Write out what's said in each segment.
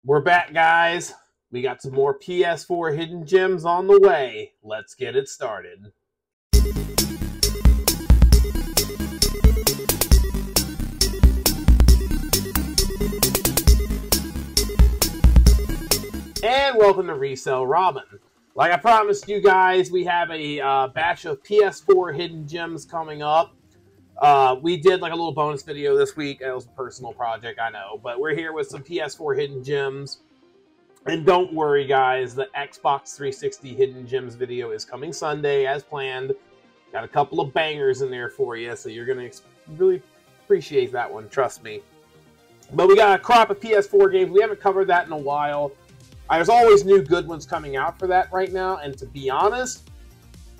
We're back, guys. We got some more PS4 hidden gems on the way. Let's get it started. And welcome to Resell Robin. Like I promised you guys, we have a batch of PS4 hidden gems coming up. We did like a little bonus video this week. It was a personal project, I know. But we're here with some PS4 hidden gems. And don't worry, guys. The Xbox 360 hidden gems video is coming Sunday as planned. Got a couple of bangers in there for you. So you're going to really appreciate that one. Trust me. But we got a crop of PS4 games. We haven't covered that in a while. There's always new good ones coming out for that right now. And to be honest,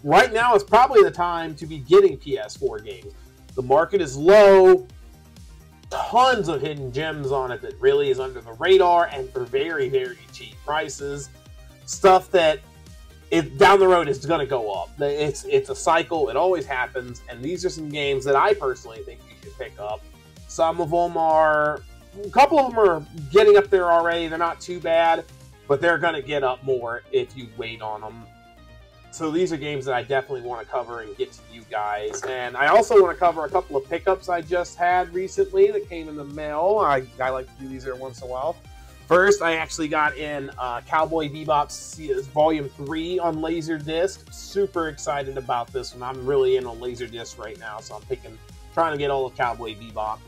right now is probably the time to be getting PS4 games. The market is low, tons of hidden gems on it that really is under the radar and for very, very cheap prices. Stuff that down the road is going to go up. It's a cycle. It always happens. And these are some games that I personally think you should pick up. Some of them are, a couple of them are getting up there already. They're not too bad, but they're going to get up more if you wait on them. So these are games that I definitely want to cover and get to you guys. And I also want to cover a couple of pickups I just had recently that came in the mail. I like to do these every once in a while. First, I actually got in Cowboy Bebop Volume 3 on Laserdisc. Super excited about this one. I'm really in on Laserdisc right now, so I'm trying to get all of Cowboy Bebop.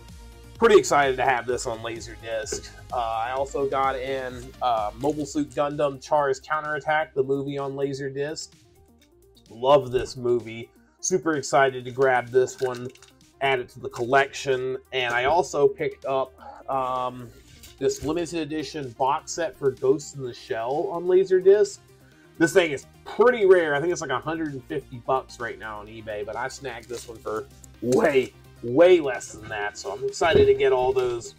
Pretty excited to have this on Laserdisc. I also got in Mobile Suit Gundam Char's Counterattack, the movie on Laserdisc. Love this movie. Super excited to grab this one, add it to the collection. And I also picked up this limited edition box set for Ghost in the Shell on Laserdisc. This thing is pretty rare. I think it's like $150 right now on eBay, but I snagged this one for way less than that. So I'm excited to get all those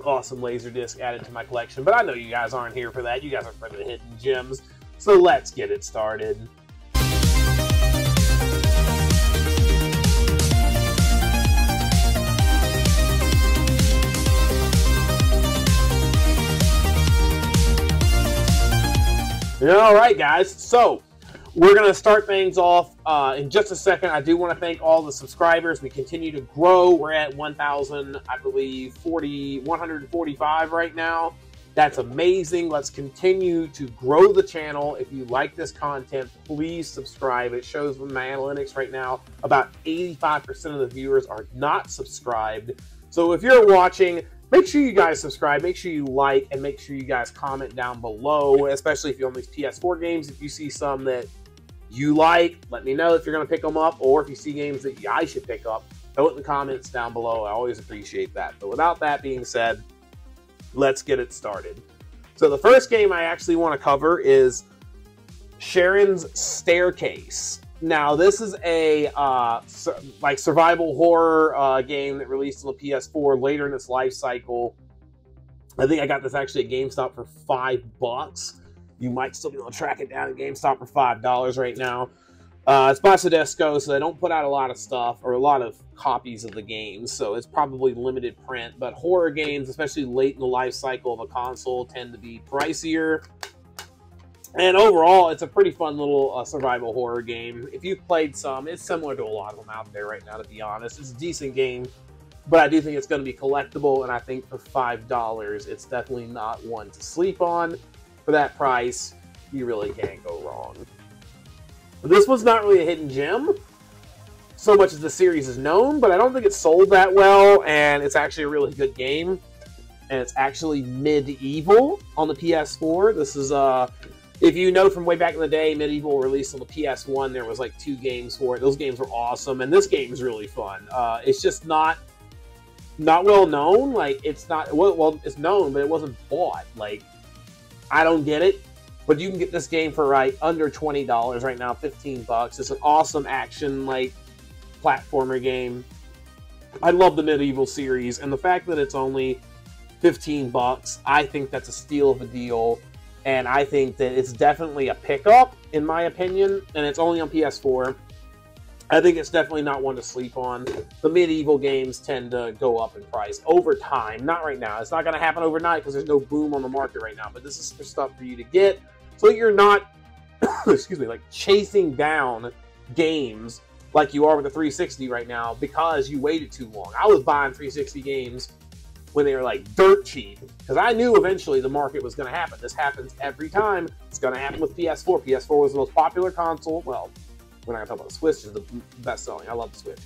awesome Laserdisc added to my collection. But I know you guys aren't here for that. You guys are for the hidden gems. So let's get it started. All right, guys, so we're going to start things off in just a second. I do want to thank all the subscribers. We continue to grow. We're at 1,000, I believe, 145 right now. That's amazing. Let's continue to grow the channel. If you like this content, please subscribe. It shows from my analytics right now about 85% of the viewers are not subscribed. So if you're watching, make sure you guys subscribe, make sure you like, and make sure you guys comment down below, especially if you own these PS4 games. If you see some that you like, let me know if you're going to pick them up, or if you see games that I should pick up, throw it in the comments down below. I always appreciate that. But without that being said, let's get it started. So the first game I actually want to cover is Sharon's Staircase. Now, this is a like survival horror game that released on the PS4 later in its life cycle. I think I got this actually at GameStop for $5. You might still be able to track it down at GameStop for $5 right now. It's by Sodesco, so they don't put out a lot of stuff or a lot of copies of the games, so it's probably limited print. But horror games, especially late in the life cycle of a console, tend to be pricier. And overall, it's a pretty fun little survival horror game. If you've played some, it's similar to a lot of them out there right now, to be honest. It's a decent game, but I do think it's going to be collectible, and I think for $5, it's definitely not one to sleep on. For that price, you really can't go wrong. This one's not really a hidden gem, so much as the series is known, but I don't think it's sold that well, and it's actually a really good game. And it's actually Medieval on the PS4. This is if you know from way back in the day, Medieval released on the PS1, there was like 2 games for it. Those games were awesome, and this game is really fun. It's just not well known. Like, it's not, well, it's known, but it wasn't bought. Like, I don't get it, but you can get this game for under $20 right now, $15. It's an awesome action, like, platformer game. I love the Medieval series, and the fact that it's only $15, I think that's a steal of a deal. And I think that it's definitely a pickup, in my opinion, and it's only on PS4. I think it's definitely not one to sleep on. The medieval games tend to go up in price over time. Not right now. It's not going to happen overnight because there's no boom on the market right now. But this is for stuff for you to get so you're not, excuse me, like chasing down games like you are with the 360 right now because you waited too long. I was buying 360 games when they were like dirt cheap because I knew eventually the market was going to happen. This happens every time. It's going to happen with PS4. PS4 was the most popular console. Well, we're not going to talk about the Switch, is the best selling. I love the Switch.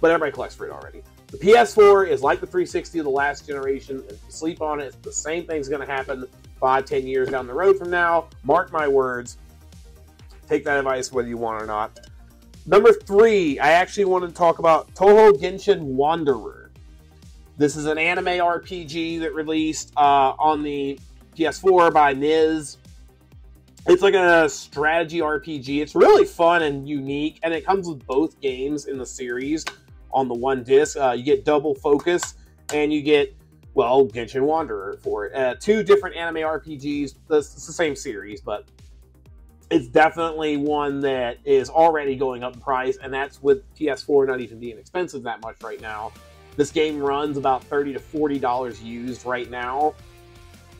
But everybody collects for it already. The PS4 is like the 360 of the last generation. If you sleep on it, the same thing's going to happen 5-10 years down the road from now. Mark my words. Take that advice whether you want or not. Number 3, I actually wanted to talk about Touhou Genshin Wanderer. This is an anime RPG that released on the PS4 by NIS. It's like a strategy RPG. It's really fun and unique, and it comes with both games in the series on the one disc. You get double focus, and you get, well, Genshin Wanderer for it. 2 different anime RPGs. It's the same series, but it's definitely one that is already going up in price, and that's with PS4 not even being expensive that much right now. This game runs about $30 to $40 used right now.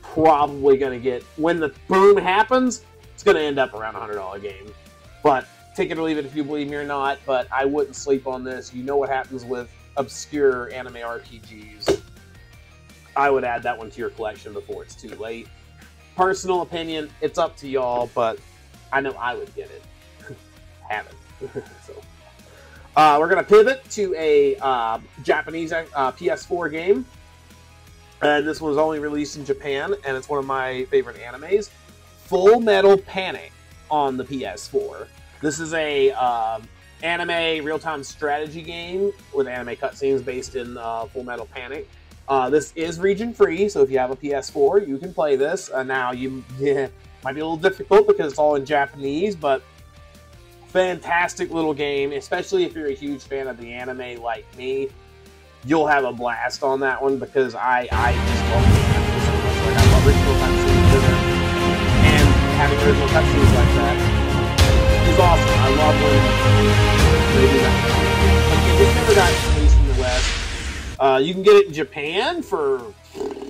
Probably going to get, when the boom happens, it's going to end up around a $100 game. But take it or leave it if you believe me or not, but I wouldn't sleep on this. You know what happens with obscure anime RPGs. I would add that one to your collection before it's too late. Personal opinion, it's up to y'all, but I know I would get it. Haven't. So, we're going to pivot to a Japanese PS4 game. And this one was only released in Japan, and it's one of my favorite animes. Full Metal Panic on the PS4. This is a anime real-time strategy game with anime cutscenes based in Full Metal Panic. This is region-free, so if you have a PS4, you can play this. Now, might be a little difficult because it's all in Japanese, but fantastic little game, especially if you're a huge fan of the anime like me. You'll have a blast on that one because I just love the anime so much. Like, I love original cutscenes in it. And having original cutscenes like that is awesome. I love when they do that. Like, it's never got released in the West. You can get it in Japan for,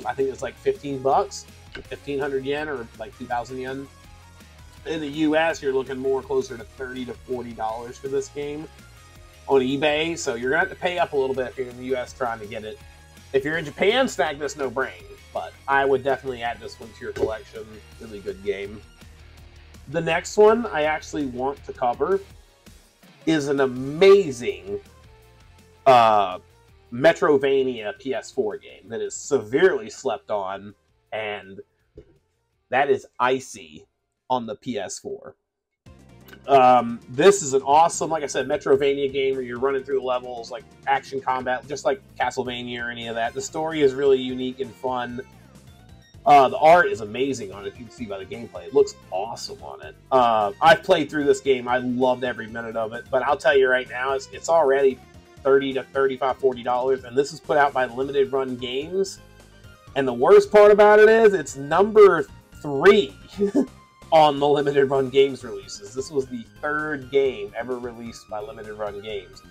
I think it's like 15 bucks, 1,500 yen, or like 2,000 yen. In the US, you're looking more closer to $30 to $40 for this game on eBay. So you're going to have to pay up a little bit if you're in the US trying to get it. If you're in Japan, snag this no brain. But I would definitely add this one to your collection. Really good game. The next one I actually want to cover is an amazing Metrovania PS4 game that is severely slept on, and that is Icy on the PS4. This is an awesome, like I said, Metrovania game where you're running through the levels, like action combat, just like Castlevania or any of that. The story is really unique and fun. The art is amazing on it, you can see by the gameplay. It looks awesome on it. I've played through this game. I loved every minute of it, but I'll tell you right now, it's already $30 to $35, $40, and this is put out by Limited Run Games. And the worst part about it is it's number 3 on the Limited Run Games releases. This was the 3rd game ever released by Limited Run Games.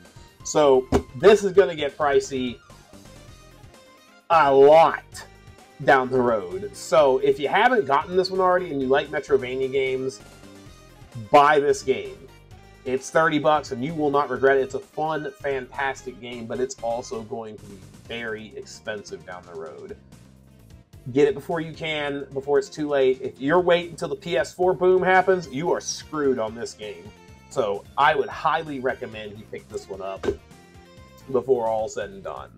So this is going to get pricey a lot down the road. So if you haven't gotten this one already and you like Metrovania games, buy this game. It's 30 bucks and you will not regret it. It's a fun, fantastic game, but it's also going to be very expensive down the road. Get it before you can, before it's too late. If you're waiting until the PS4 boom happens, you are screwed on this game. So I would highly recommend you pick this one up before all said and done.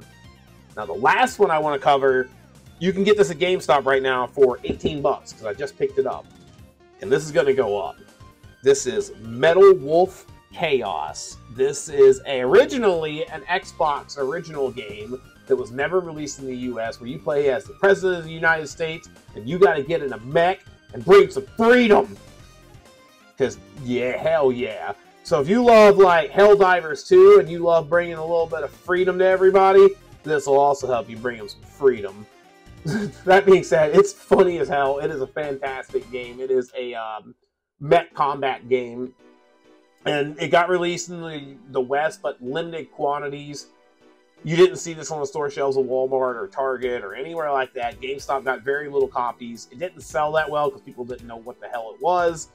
Now the last one I want to cover, you can get this at GameStop right now for 18 bucks because I just picked it up. And this is going to go up. This is Metal Wolf Chaos. This is originally an Xbox original game that was never released in the US, where you play as the President of the United States and you got to get in a mech and bring some freedom. Because, yeah, hell yeah. So if you love, like, Helldivers 2 and you love bringing a little bit of freedom to everybody, this will also help you bring them some freedom. That being said, it's funny as hell. It is a fantastic game. It is a mech combat game. And it got released in the West, but limited quantities. You didn't see this on the store shelves of Walmart or Target or anywhere like that. GameStop got very little copies. It didn't sell that well because people didn't know what the hell it was.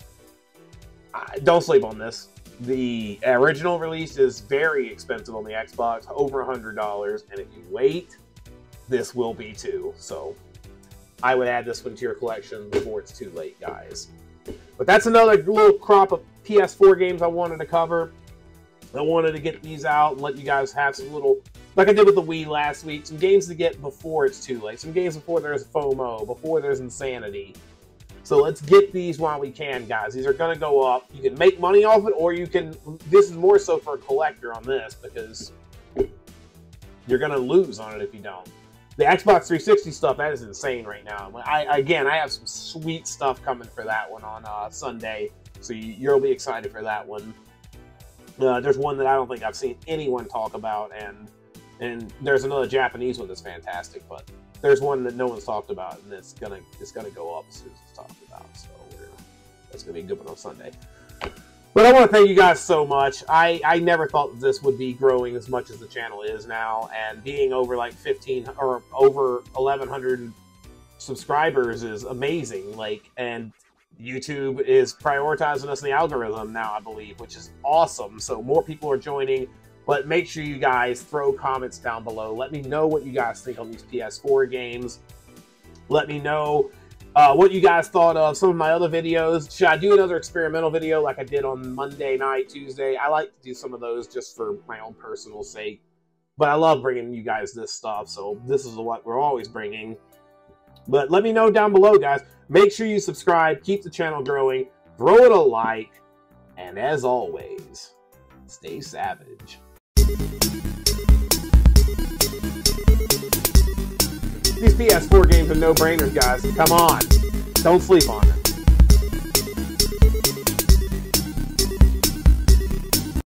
Don't sleep on this. The original release is very expensive on the Xbox, over $100. And if you wait, this will be too. So I would add this one to your collection before it's too late, guys. But that's another little crop of PS4 games I wanted to cover. I wanted to get these out and let you guys have some little, like I did with the Wii last week, some games to get before it's too late. Some games before there's FOMO, before there's insanity. So let's get these while we can, guys. These are going to go up. You can make money off it, or you can, this is more so for a collector on this, because you're going to lose on it if you don't. The Xbox 360 stuff, that is insane right now. Again, I have some sweet stuff coming for that one on Sunday, so you'll be excited for that one. There's one that I don't think I've seen anyone talk about, and there's another Japanese one that's fantastic, but there's one that no one's talked about, and it's gonna go up as soon as it's talked about. So that's gonna be a good one on Sunday. But I want to thank you guys so much. I never thought that this would be growing as much as the channel is now, and being over like 15 or over 1,100 subscribers is amazing. Like, and YouTube is prioritizing us in the algorithm now, I believe, which is awesome. So more people are joining. But make sure you guys throw comments down below. Let me know what you guys think on these PS4 games. Let me know what you guys thought of some of my other videos. Should I do another experimental video like I did on Monday night, Tuesday? I like to do some of those just for my own personal sake. But I love bringing you guys this stuff, so this is what we're always bringing. But let me know down below, guys. Make sure you subscribe, keep the channel growing, throw it a like, and as always, stay savage. These PS4 games are no-brainers, guys. Come on. Don't sleep on them.